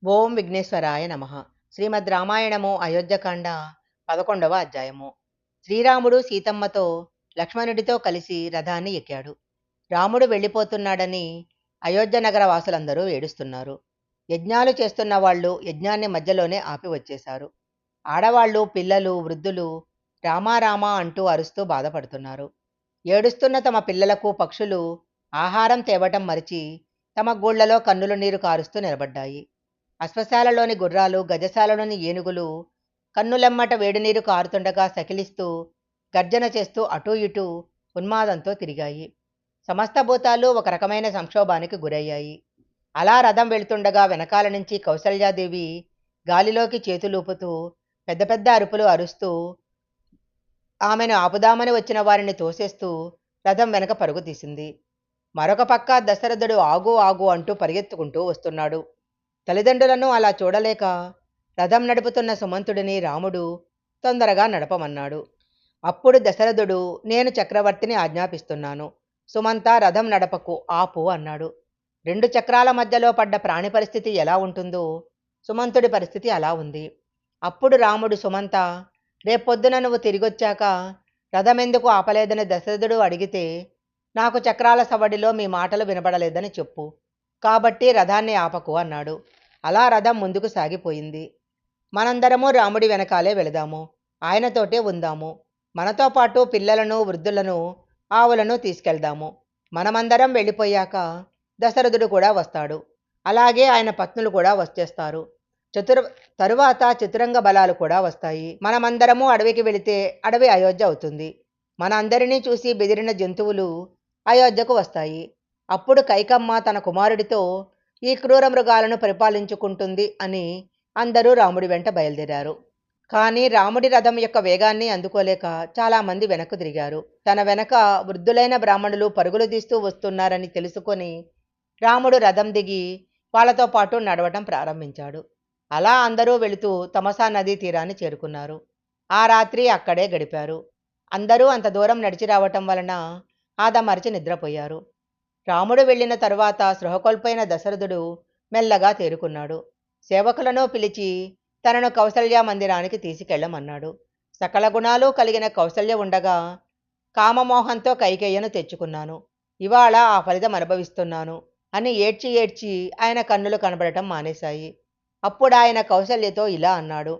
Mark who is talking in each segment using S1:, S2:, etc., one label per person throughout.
S1: ఓం విఘ్నేశ్వరాయ నమః. శ్రీమద్ రామాయణము అయోధ్యకాండ 11వ అధ్యాయము. శ్రీరాముడు సీతమ్మతో లక్ష్మణుడితో కలిసి రథాన్ని ఎక్కాడు. రాముడు వెళ్ళిపోతున్నాడని అయోధ్య నగర వాసులందరూ ఏడుస్తున్నారు. యజ్ఞాలు చేస్తున్న వాళ్ళు యజ్ఞాన్ని మధ్యలోనే ఆపి వచ్చేశారు. ఆడవాళ్ళు, పిల్లలు, వృద్ధులు రామా రామా అంటూ అరుస్తూ బాధపడుతున్నారు. ఏడుస్తున్న తమ పిల్లలకు పక్షులు ఆహారం తేవటం మరిచి తమ గూళ్లలో కన్నుల నీరు కారుస్తూ నిలబడ్డాయి. అశ్వశాలలోని గుర్రాలు, గజశాలలోని ఏనుగులు కన్నులెమ్మట వేడినీరు కారుతుండగా సకిలిస్తూ గర్జన చేస్తూ అటూ ఇటూ ఉన్మాదంతో తిరిగాయి. సమస్త భూతాలు ఒక రకమైన సంక్షోభానికి గురయ్యాయి. అలా రథం వెళుతుండగా వెనకాల నుంచి కౌసల్యాదేవి గాలిలోకి చేతులూపుతూ పెద్ద పెద్ద అరుపులు అరుస్తూ ఆమెను ఆపుదామని వచ్చిన వారిని తోసేస్తూ రథం వెనక పరుగు తీసింది. మరొక పక్క దశరథుడు ఆగు ఆగు అంటూ పరిగెత్తుకుంటూ వస్తున్నాడు. తల్లిదండ్రులను అలా చూడలేక రథం నడుపుతున్న సుమంతుడిని రాముడు తొందరగా నడపమన్నాడు. అప్పుడు దశరథుడు, నేను చక్రవర్తిని ఆజ్ఞాపిస్తున్నాను, సుమంత రథం నడపకు, ఆపు అన్నాడు. 2 చక్రాల మధ్యలో పడ్డ ప్రాణి పరిస్థితి ఎలా ఉంటుందో సుమంతుడి పరిస్థితి అలా ఉంది. అప్పుడు రాముడు, సుమంత, రేపొద్దున నువ్వు తిరిగొచ్చాక రథమెందుకు ఆపలేదని దశరథుడు అడిగితే నాకు చక్రాల సవడిలో మీ మాటలు వినబడలేదని చెప్పు, కాబట్టి రథాన్ని ఆపకు అన్నాడు. అలా రథం ముందుకు సాగిపోయింది. మనందరము రాముడి వెనకాలే వెళదాము, ఆయనతోటే ఉందాము. మనతో పాటు పిల్లలను, వృద్ధులను, ఆవులను తీసుకెళ్దాము. మనమందరం వెళ్ళిపోయాక దశరథుడు కూడా వస్తాడు. అలాగే ఆయన పత్నులు కూడా వచ్చేస్తారు. తరువాత చతురంగ బలాలు కూడా వస్తాయి. మనమందరము అడవికి వెళితే అడవి అయోధ్య అవుతుంది. మన అందరినీ చూసి బెదిరిన జంతువులు అయోధ్యకు వస్తాయి. అప్పుడు కైకమ్మ తన కుమారుడితో ఈ క్రూర మృగాలను పరిపాలించుకుంటుంది అని అందరూ రాముడి వెంట బయలుదేరారు. కానీ రాముడి రథం యొక్క వేగాన్ని అందుకోలేక చాలామంది వెనక్కు తిరిగారు. తన వెనక వృద్ధులైన బ్రాహ్మణులు పరుగులు తీస్తూ వస్తున్నారని తెలుసుకొని రాముడు రథం దిగి వాళ్ళతో పాటు నడవటం ప్రారంభించాడు. అలా అందరూ వెళుతూ తమసా నదీ తీరాన్ని చేరుకున్నారు. ఆ రాత్రి అక్కడే గడిపారు. అందరూ అంత దూరం నడిచి రావటం వలన ఆదమరిచి నిద్రపోయారు. రాముడు వెళ్ళిన తరువాత సృహకొల్పైన దశరథుడు మెల్లగా తేరుకున్నాడు. సేవకులను పిలిచి తనను కౌసల్య మందిరానికి తీసుకెళ్లమన్నాడు. సకల గుణాలు కలిగిన కౌసల్య ఉండగా కామమోహంతో కైకేయ్యను తెచ్చుకున్నాను. ఇవాళ ఆ ఫలితం అనుభవిస్తున్నాను అని ఏడ్చి ఏడ్చి ఆయన కన్నులు కనబడటం మానేశాయి. అప్పుడు ఆయన కౌసల్యతో ఇలా అన్నాడు,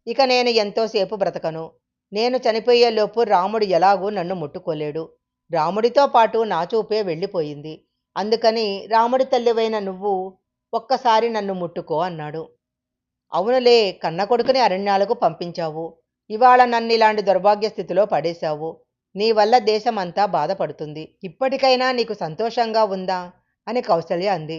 S1: ఇక నేను ఎంతోసేపు బ్రతకను. నేను చనిపోయేలోపు రాముడు ఎలాగూ నన్ను ముట్టుకోలేడు. రాముడితో పాటు నా చూపే వెళ్ళిపోయింది. అందుకని రాముడి తల్లివైన నువ్వు ఒక్కసారి నన్ను ముట్టుకో అన్నాడు. అవునులే, కన్న కొడుకుని అరణ్యాలకు పంపించావు. ఇవాళ నన్ను ఇలాంటి దౌర్భాగ్య స్థితిలో పడేశావు. నీ వల్ల దేశం అంతా బాధపడుతుంది. ఇప్పటికైనా నీకు సంతోషంగా ఉందా అని కౌసల్య అంది.